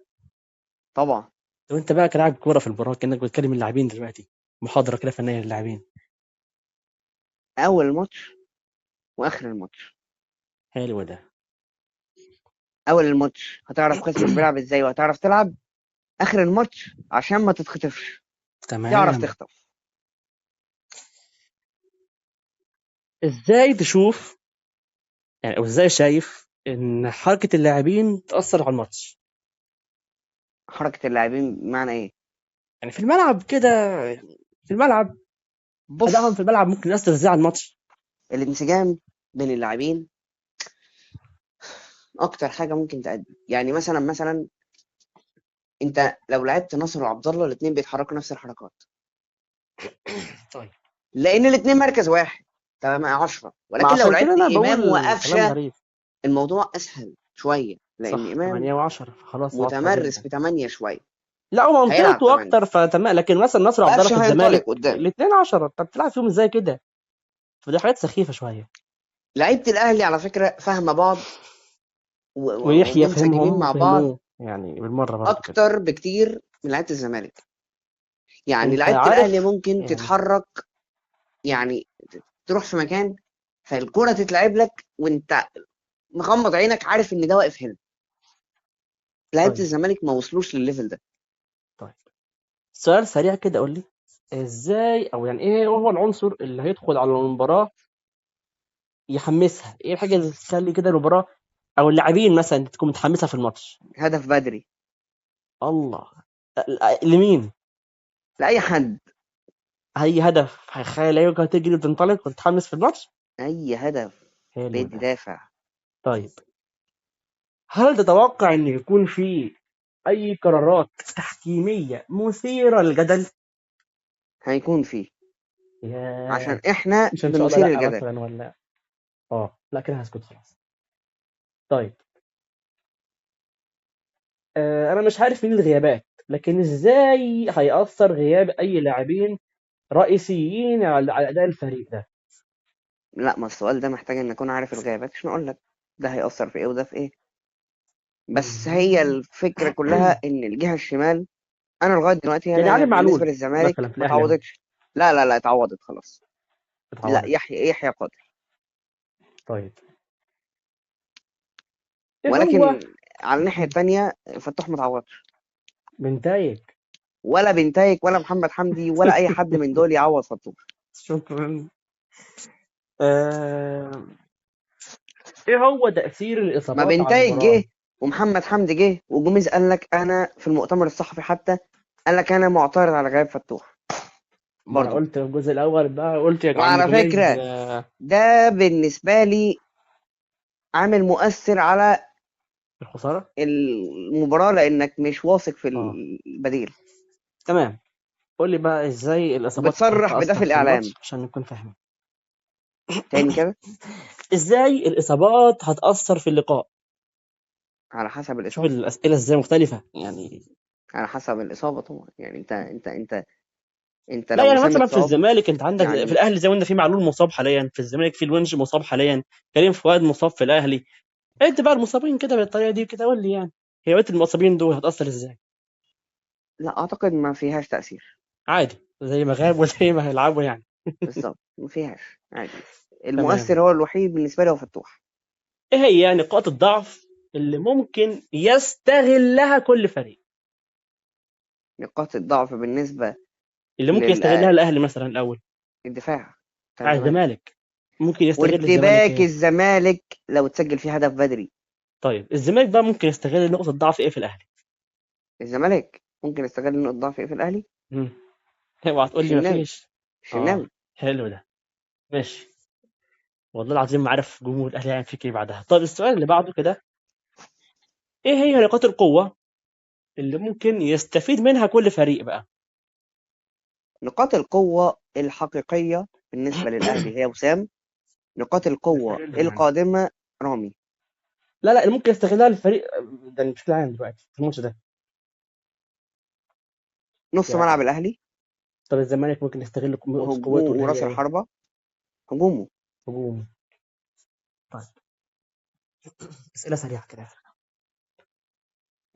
طبعا. لو أنت بقى كلاعب كورة في المباراة كأنك بتكلم اللاعبين دلوقتي، محاضرة كده فنية للاعبين. اول ماتش واخر الماتش. حلو ده. اول الماتش هتعرف خصمك بيلعب ازاي وهتعرف تلعب. اخر الماتش عشان ما تتخطفش تعرف تمام. تخطف. ازاي تشوف يعني، او ازاي شايف ان حركة اللاعبين تأثر على الماتش؟ حركه اللاعبين بمعنى ايه؟ يعني في الملعب كده، في الملعب ادائهم بص في الملعب ممكن يأثر ازاي على الماتش؟ الانسجام بين اللاعبين اكتر حاجه ممكن تأدي. يعني مثلا انت لو لعبت ناصر وعبد الله، الاثنين بيتحركوا نفس الحركات، طيب، لان الاثنين مركز واحد، تمام 10. ما ولكن لو عشان كده لعبت انا امام بقول كلام وقفشه، غريب. الموضوع اسهل شويه، لان صح، امام 8 و10 خلاص واضحة متمرس جدا. في 8 شويه، لا، هيلعب ومنطقته 8. اكتر فتمام، لكن مثلا نصر وعبد الله في وقفشه هينطلق الزمالك قدام. الاثنين 10، انت بتلعب فيهم ازاي كده؟ فدي حاجات سخيفة شوية. لعيبه الاهلي على فكره فاهمه بعض ويحيى ومنسجمين فهمهم مع بعض وفهموه يعني بالمرة برضو كده. اكتر بكتير من لعيبه الزمالك. يعني انت لعيبه الاهلي عارف ممكن يعني. تتحرك، يعني تروح في مكان، فالكرة تتلعب لك وانت مغمض عينك عارف ان ده واقف هنا. لعيبه طيب، الزمالك ما وصلوش للليفل ده. طيب، سؤال سريع كده، قول لي ازاي، او يعني ايه هو العنصر اللي هيدخل على المباراة يحمسها؟ ايه الحاجة اللي تخلي كده المباراة او اللاعبين مثلا تكون متحمسة في الماتش؟ هدف بدري الله. لمين؟ لاي حد. اي هدف هيخلي اللعيبة تجري وتنطلق وتتحمس في الماتش. اي هدف حلو بيدي ده. دافع. طيب، هل تتوقع ان يكون في اي قرارات تحكيمية مثيرة للجدل؟ هيكون فيه، عشان ياه. احنا مش ان شاء الله بنثير لا الجدل. مثلا، ولا لا كده هسكت خلاص. طيب، انا مش عارف مين الغيابات، لكن ازاي هيأثر غياب اي لاعبين رئيسيين على اداء الفريق ده؟ لا، ما السؤال ده محتاج ان اكون عارف الغيابات عشان اقول لك ده هيأثر في ايه وده في ايه. بس هي مم. الفكرة كلها ان الجهة الشمال، انا لغاية دلوقتي يعني علي انا بالنسبة معلول للزمالك مثلا في ما الاهلي اهو تعوضتش. لا لا لا، اتعوضت خلاص. لا، اتعوضت. يحيى قادر. طيب، ايه هو؟ ولكن على الناحية التانية فتوح ما تعوضش. بنتايج. ولا بنتايج ولا محمد حمدي ولا اي حد من دول يعوض فتوح. شكرا. آه... ايه هو تأثير ما الاصابات على بنتايج المباراة؟ جه ومحمد حمدي جه وجوميز قال لك انا في المؤتمر الصحفي حتى، قال لك انا معترض على غياب فتوح ما انا برضو. قلت في الجزء الاول بقى، قلت يا عم وعلى جوميز فكرة ده بالنسبة لي عامل مؤثر على الخسارة. المباراة، لانك مش واثق في اه، البديل. تمام. قول لي بقى ازاي الاصابات وبتصرح بده في هتأثر في الاعلام الماتش عشان نكون فاهمين. تاني كده. ازاي الاصابات هتأثر في اللقاء؟ على حسب شوف الاصابة. الاسئلة ازاي مختلفة يعني. على حسب الاصابة طبعا. يعني انت لا لو يعني وسام مثلا في اتصاب. الزمالك انت عندك، في يعني الاهلي زي ما انت في معلول مصاب حاليا، في الزمالك في الونش مصاب حاليا، كريم فؤاد مصاب في الاهلي. انت بقى المصابين كده بالطريقة دي كده، قول لي يعني هي بقية المصابين دول هتأثر ازاي؟ لا، اعتقد ما فيهاش تأثير. عادي زي ما غاب وزي ما هيلعبوا يعني. بالظبط، ما فيهاش عادي. تمام. المؤثر هو الوحيد بالنسبة لي هو فتوح. ايه هي نقاط الضعف اللي ممكن يستغلها كل فريق؟ نقاط الضعف بالنسبة اللي ممكن يستغلها للدفاع الاهلي مثلا الاول. بتاع الزمالك. الزمالك ممكن يستغل الزمالك وارتباك ايه؟ الزمالك لو تسجل فيه هدف بدري. طيب، الزمالك بقى ممكن يستغل نقطة ضعف ايه في الاهلي؟ الزمالك ممكن يستغل نقطة ضعف ايه في الأهلي؟ امم اوعى تقول لي الشناوي. مفيش. اه، الشناوي. حلو ده. ماشي. والله العظيم ما عارف جمهور الاهلي هيعمل فيك ايه بعدها. طب السؤال اللي بعده كده، ايه هي نقاط القوة اللي ممكن يستفيد منها كل فريق بقى؟ نقاط القوة الحقيقية بالنسبة للأهلي هي وسام. نقاط القوة يستغلها يعني. القادمة رامي. لا لا، اللي ممكن يستغلها الفريق ده بشكل عام دلوقتي في الماتش ده نص ملعب يعني. الأهلي طب الزمالك ممكن يستغل نقطة قوته وهجوم اللي هي وراس ايه؟ الحربة. هجومه. هجوم. طيب، أسئلة سريعة كده.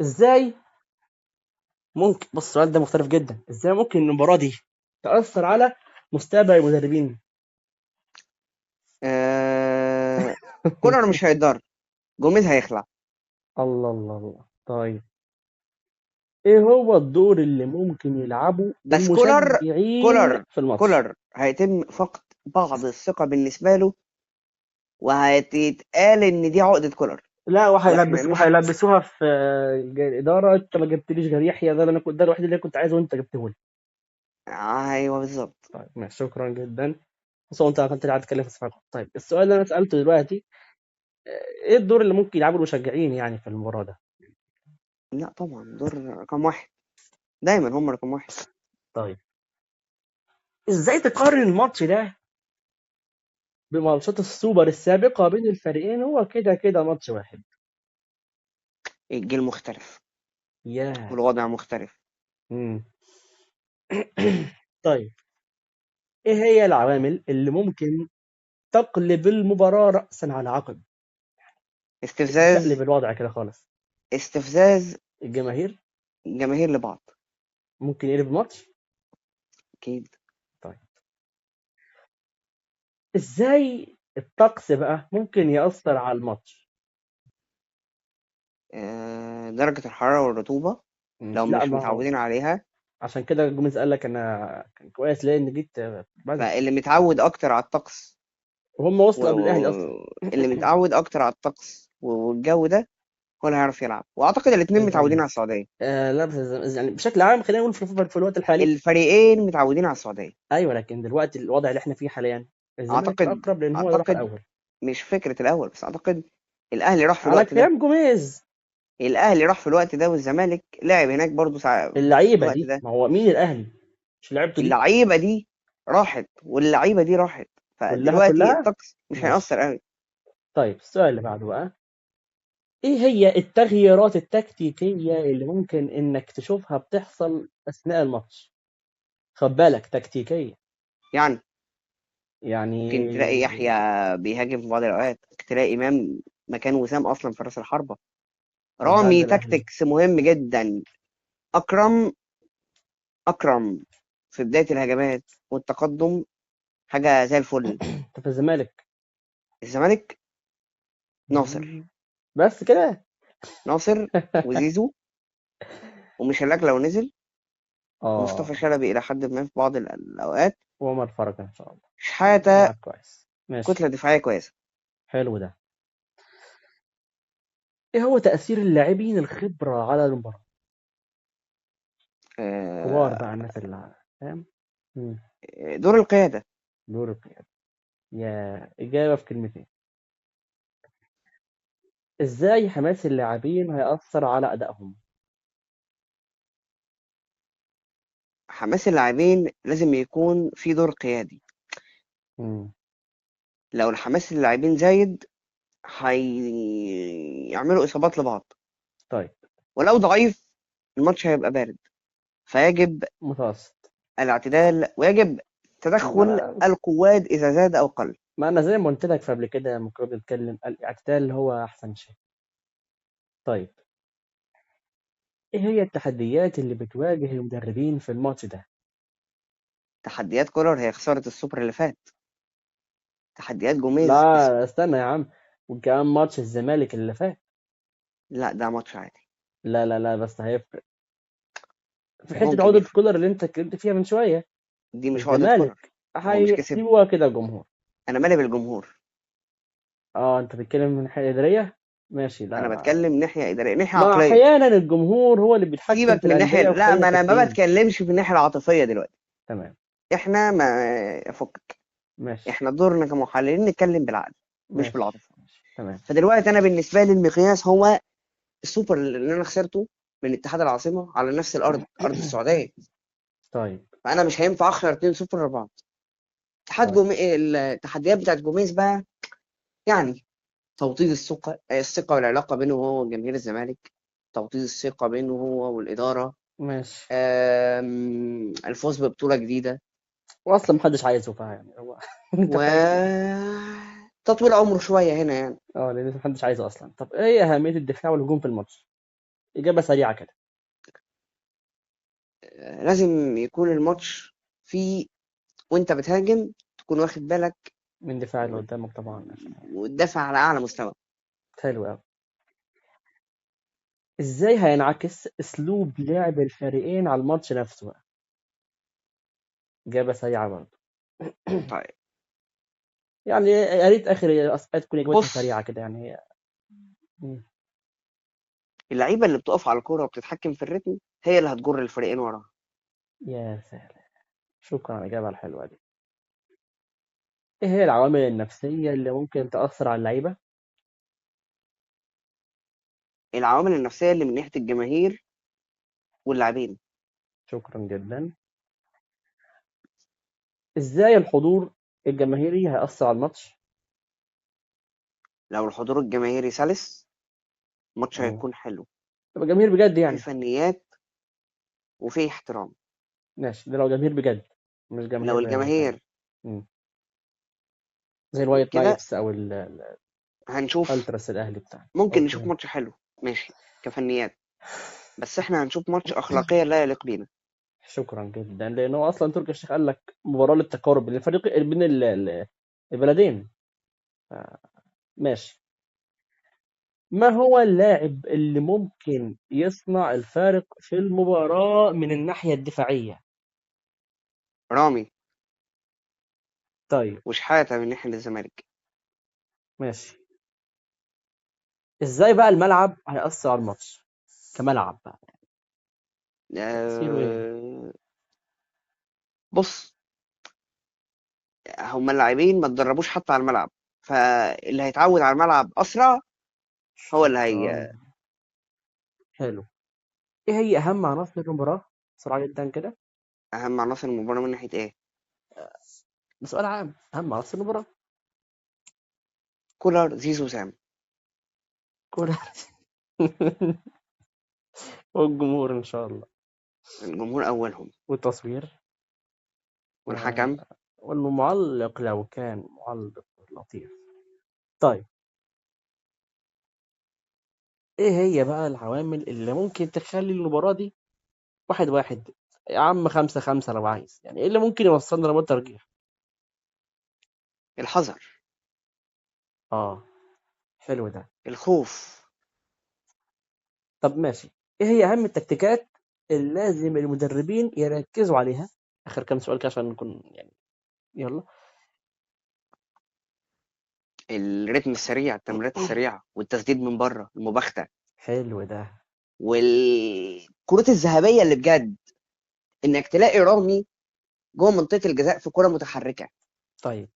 ازاي ممكن، بص السؤال ده مختلف جدا، ازاي ممكن المباراة دي تأثر على مستقبل المدربين؟ كولر مش هيتضر. جوميز هيخلع. الله الله الله. طيب، ايه هو الدور اللي ممكن يلعبه بس المشجعين كولر في الماتش؟ كولر هيتم فقد بعض الثقة بالنسبة له، وهيتقال إن دي عقدة كولر. لا، وإحنا مش وهيلبسوها في الإدارة، انت ما جبتليش غير يحيى ده، اللي انا كنت ده الوحيد اللي كنت عايزه وانت جبته لي. أيوه بالظبط. طيب ماشي، شكرا جدا. بس هو انت كنت قاعد تتكلم في الصفحة. طيب السؤال اللي انا سألته دلوقتي، إيه الدور اللي ممكن يلعبه المشجعين يعني في المباراة ده؟ لا طبعا دور رقم واحد، دايما هم رقم واحد. طيب إزاي تقارن الماتش ده بماتشات السوبر السابقة بين الفريقين؟ هو كده كده ماتش واحد. الجيل مختلف ياه. والوضع مختلف. مم. طيب إيه هي العوامل اللي ممكن تقلب المباراة رأسا على عقب؟ تقلب استفزاز. الوضع كده خالص. استفزاز الجماهير. الجماهير لبعض. ممكن يقلب الماتش. اكيد. طيب إزاي الطقس بقى ممكن يأثر على الماتش؟ درجة الحرارة والرطوبة لو لا مش ما هو متعودين عليها. عشان كده جوميز قال لك انا كان كويس لان جيت بدري. فاللي متعود اكتر على الطقس وهم وصلوا قبل الاهلي اصلا. واللي متعود اكتر على الطقس والجو ده هو اللي هيعرف يلعب، واعتقد الاتنين متعودين الزمالك. على السعودية. لا بس يعني بشكل عام خلينا نقول في الوقت الحالي. الفريقين متعودين على السعودية. ايوه لكن دلوقتي الوضع اللي احنا فيه حاليا الزمالك اعتقد الاقرب لان هو اللي راح اعتقد الاول. مش فكرة الاول بس، اعتقد الاهلي راح في على الوقت ده. كلام جوميز. الاهلي راح في الوقت ده والزمالك لعب هناك برضو في اللعيبه الوقت دي ده. ما هو مين الاهلي؟ مش لعيبته دي اللعيبة دي راحت واللعيبة دي راحت، كلها فدلوقتي كلها. الطقس مش ماشي. هيأثر قوي. طيب السؤال اللي بعده بقى، ايه هي التغييرات التكتيكيه اللي ممكن انك تشوفها بتحصل اثناء الماتش؟ خد بالك تكتيكيه. يعني يعني ممكن تلاقي يحيى بيهاجم في بعض الأوقات، ممكن تلاقي إمام مكان وسام أصلا في رأس الحربة. ده رامي الاهلي. تاكتكس مهم جدا. أكرم أكرم في بداية الهجمات والتقدم حاجة زي الفل. انت في الزمالك. الزمالك ناصر. مم. بس كده. ناصر وزيزو ومش هلاك لو نزل، ومصطفى اه شلبي إلى حد ما في بعض الأوقات. وعمر فرج ان شاء الله. شحاتة لاعب كويس ماشي. كتلة دفاعية كويسة. حلو ده. ايه هو تأثير اللاعبين الخبرة على المباراة؟ كبار آه، بقى الناس اللي فاهم. مم. دور القيادة. دور القيادة. يا إجابة في كلمتين. ازاي حماس اللاعبين هيأثر على أدائهم؟ حماس اللاعبين لازم يكون في دور قيادي. مم. لو الحماس اللاعبين زايد هيعملوا إصابات لبعض. طيب ولو ضعيف الماتش هيبقى بارد. فيجب متوسط. الاعتدال، ويجب ما تدخل أنا القواد إذا زاد أو قل. ما أنا زي ما قلت لك قبل كده لما كنا بنتكلم الاعتدال هو أحسن شيء. طيب ايه هي التحديات اللي بتواجه المدربين في الماتش ده؟ تحديات كولر هي خسارة السوبر اللي فات. تحديات جوميز لا استنى يا عم، وكمان ماتش الزمالك اللي فات. لا ده ماتش عادي. لا لا لا بس هيفرق في حتة ممكن عقدة يفرق. كولر اللي انت اتكلمت فيها من شوية. دي مش عقدة كولر. الزمالك هو مش كسب. هيسيبوها كده الجمهور. أنا مالي بالجمهور. اه انت بتتكلم من ناحية إدارية. ماشي أنا لا. بتكلم ناحية إدارية، ناحية ما عقلية. احيانا الجمهور هو اللي بيتحكم سيبك في من الناحية، الأندية لا ويختار ما أنا ما المساكين. بتكلمش في الناحية العاطفية دلوقتي. تمام. إحنا ما فك ماشي إحنا دورنا كمحللين نتكلم بالعقل مش ماشي بالعاطفة. ماشي تمام. فدلوقتي أنا بالنسبة لي المقياس هو السوبر اللي انا خسرته من اتحاد العاصمه على نفس الارض، ارض السعوديه. طيب. فانا مش هينفع اخسر 2 سوبر ورا بعض. طيب التحديات بتاعت جوميز بقى، يعني توطيد الثقه والعلاقه بينه هو وجماهير الزمالك. توطيد الثقه بينه هو والاداره. ماشي. الفوز ببطوله جديده. واصلا محدش عايزه فا يعني هو انت و فاهم. تطويل عمره شويه هنا يعني. اه لان محدش عايزه اصلا. طب ايه اهمية الدفاع والهجوم في الماتش؟ إجابة سريعة كده. لازم يكون الماتش فيه، وانت بتهاجم تكون واخد بالك من دفاع اللي قدامك طبعا عشان وتدافع على اعلى مستوى. حلو أوي. ازاي هينعكس اسلوب لعب الفريقين على الماتش نفسه بقى؟ إجابة سريعة برضه. طيب يعني يا ريت آخر الأسئلة تكون إجابتها بص، سريعة كده يعني هي. مم. اللعيبه اللي بتقف على الكوره وبتتحكم في الريتم هي اللي هتجر الفريقين وراها. يا سهل. شكرا على الإجابة الحلوة دي. إيه هي العوامل النفسية اللي ممكن تأثر على اللعيبة؟ العوامل النفسية اللي من ناحية الجماهير واللاعبين. شكرا جدا. ازاي الحضور الجماهيري هيأثر على الماتش؟ لو الحضور الجماهيري سلس، الماتش مم. هيكون حلو، يبقى جماهير بجد في يعني. فنيات وفي احترام. ماشي، ده لو جماهير بجد، مش لو جماهير الجماهير مم. زي الوايت كده نايتس او هنشوف، الالتراس الاهلي بتاعنا. ممكن نشوف اوكي. ماتش حلو ماشي كفنيات، بس احنا هنشوف ماتش أخلاقيا لا يليق بينا. شكرا جدا، لان هو اصلا تركي الشيخ قال لك مباراه للتقارب بين الفريق بين البلدين. ماشي. ما هو اللاعب اللي ممكن يصنع الفارق في المباراة من الناحية الدفاعية؟ رامي طيب. وشحاتة من ناحية الزمالك. ماشي. ازاي بقى الملعب هيأثر على الماتش كملعب بقى؟ تأثيره ايه؟ أه... بص، هما اللاعبين ما اتدربوش حتى على الملعب، فاللي هيتعود على الملعب أسرع هو اللي شكرا. حلو. ايه هي اهم عناصر المباراة؟ بسرعة جدا كده. أهم عناصر المباراة من ناحية إيه؟ بسؤال عام، اهم عناصر المباراة. كولر، زيزو، سام. كورة. والجمهور ان شاء الله. الجمهور أولهم. والتصوير. و... والحكم. والمعلق لو كان معلق لطيف. طيب. ايه هي بقى العوامل اللي ممكن تخلي المباراة دي 1-1، يا عم 5-5 لو عايز، يعني ايه اللي ممكن يوصلنا لمرمى ترجيح؟ الحذر. اه. حلو ده. الخوف. طب ماشي. ايه هي اهم التكتيكات اللي لازم المدربين يركزوا عليها؟ اخر كام سؤال كده عشان نكون يعني. يلا. الريتم السريع، التمريرات السريعة، والتسديد من بره، المباغتة، حلو ده. والكروت الذهبية اللي بجد، إنك تلاقي رامي جوه منطقة الجزاء في كرة متحركة، طيب.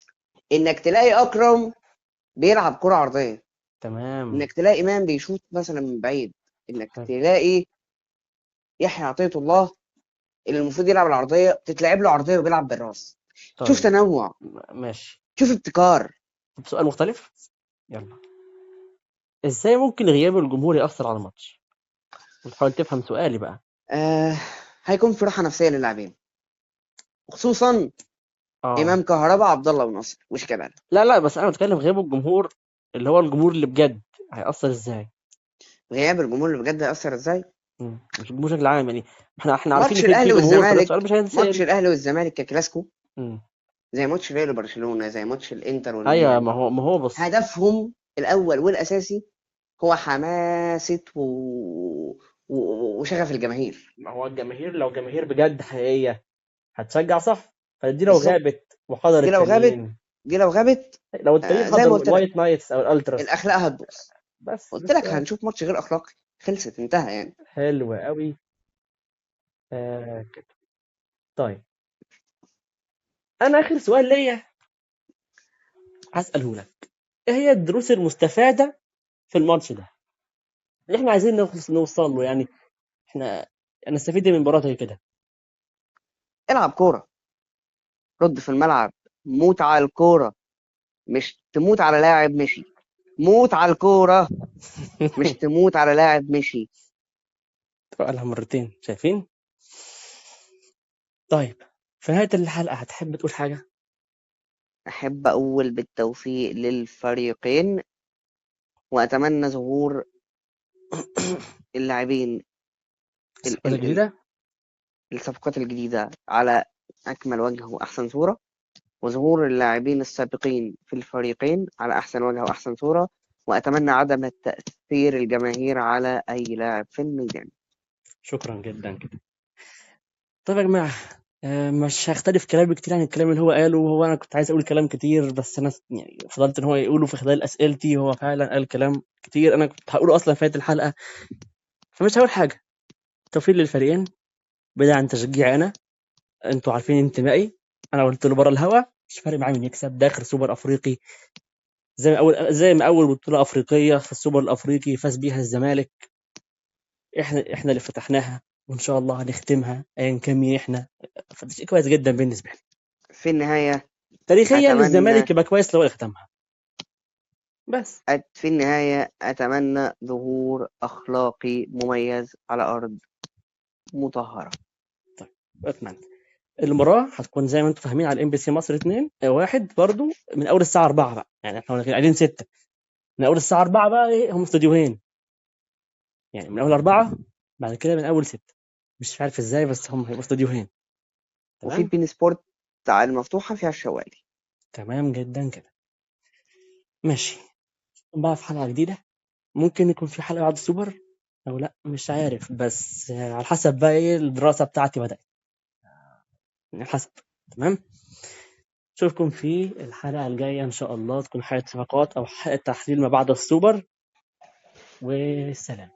إنك تلاقي أكرم بيلعب كرة عرضية، تمام. إنك تلاقي إمام بيشوط مثلا من بعيد، إنك حلو. تلاقي يحيى عطية الله اللي المفروض يلعب العرضية تتلعب له عرضية وبيلعب بالراس. شوف طيب. تنوع، ماشي. شوف ابتكار. طب سؤال مختلف. يلا. ازاي ممكن غياب الجمهور يأثر على الماتش؟ وتحاول تفهم سؤالي بقى. آه هيكون في راحة نفسية للاعبين، خصوصا اه. إمام كهربا، عبد الله وناصر وشيكابالا. لا لا، بس انا بتكلم غياب الجمهور، اللي هو الجمهور اللي بجد، هيأثر ازاي؟ غياب الجمهور اللي بجد هيأثر ازاي؟ مش الجمهور بشكل عام يعني. احنا عارفين ان ماتش في الاهلي جمهور، فده والزمالك، سؤال مش ماتش هيتسأل. الاهلي والزمالك ككلاسيكو، مم. زي ماتش ريال وبرشلونة، زي ماتش الانتر ايوه، والميلان. ما هو بص. هدفهم الاول والاساسي هو حماسة وشغف الجماهير. ما هو الجماهير لو جماهير بجد حقيقية هتشجع صح، فدي لو بالظبط. غابت وحضر دي لو غابت التانيين. دي لو غابت لو التانيين زي ما حضروا قلت لك، الوايت نايتس او الالتراس. الاخلاق هتبوظ. بس ده قلت لك السؤال. هنشوف ماتش غير اخلاقي، خلصت انتهى يعني. حلو قوي. كده. طيب. انا اخر سؤال ليا هسأله لك. ايه هي الدروس المستفادة في الماتش ده اللي احنا عايزين نوصل له يعني؟ احنا نستفيد من مباراة زي كده. العب كورة، رد في الملعب، موت على الكورة، مش تموت على لاعب مشي. موت على الكورة، مش تموت على لاعب مشي. قالها مرتين، شايفين؟ طيب. في نهاية الحلقة هتحب تقول حاجة؟ أحب أقول بالتوفيق للفريقين، وأتمنى ظهور اللاعبين، ال- الصفقات ال- ال- الجديدة. الصفقات الجديدة على أكمل وجه وأحسن صورة، وظهور اللاعبين السابقين في الفريقين على أحسن وجه وأحسن صورة، وأتمنى عدم التأثير الجماهير على أي لاعب في الميدان. شكرا جدا كده. طيب يا جماعة، مش هختلف كلامي كتير عن الكلام اللي هو قاله. هو أنا كنت عايز أقول كلام كتير، بس أنا يعني فضلت إن هو يقوله في خلال أسئلتي. هو فعلا قال كلام كتير أنا كنت هقوله أصلا في نهاية الحلقة، فمش هقول حاجة. توفيق للفريقين. بعيد عن تشجيعي أنا، أنتوا عارفين انتمائي. أنا قلت له بره الهوا مش فارق معايا مين يكسب، ده آخر سوبر أفريقي زي ما اول بطوله افريقيه في السوبر الافريقي فاز بيها الزمالك، احنا اللي فتحناها، وان شاء الله هنختمها ايا كان مين احنا. فده شيء كويس جدا بالنسبه لي. في النهاية تاريخيا أتمنى الزمالك يبقى كويس لو اللي ختمها بس. في النهاية أتمنى ظهور أخلاقي مميز على أرض مطهرة. طيب اتمنى المباراه هتكون زي ما انتم فاهمين على MBC مصر 2 1 برضو من اول الساعه 4 بقى، يعني احنا قاعدين 6 من اول الساعه 4 بقى. ايه هم استوديوهين، يعني من اول 4 بعد كده من اول 6، مش عارف ازاي بس هم هيبقوا استوديوهين. وفي تمام بين سبورت على المفتوحة فيها الشوالي. تمام جدا كده. ماشي بقى في حلقه جديده، ممكن يكون في حلقه بعد السوبر او لا مش عارف، بس على حسب بقى ايه الدراسه بتاعتي بدات، على حسب. تمام اشوفكم في الحلقه الجايه ان شاء الله، تكون حلقه صفقات او حلقه تحليل ما بعد السوبر، والسلام.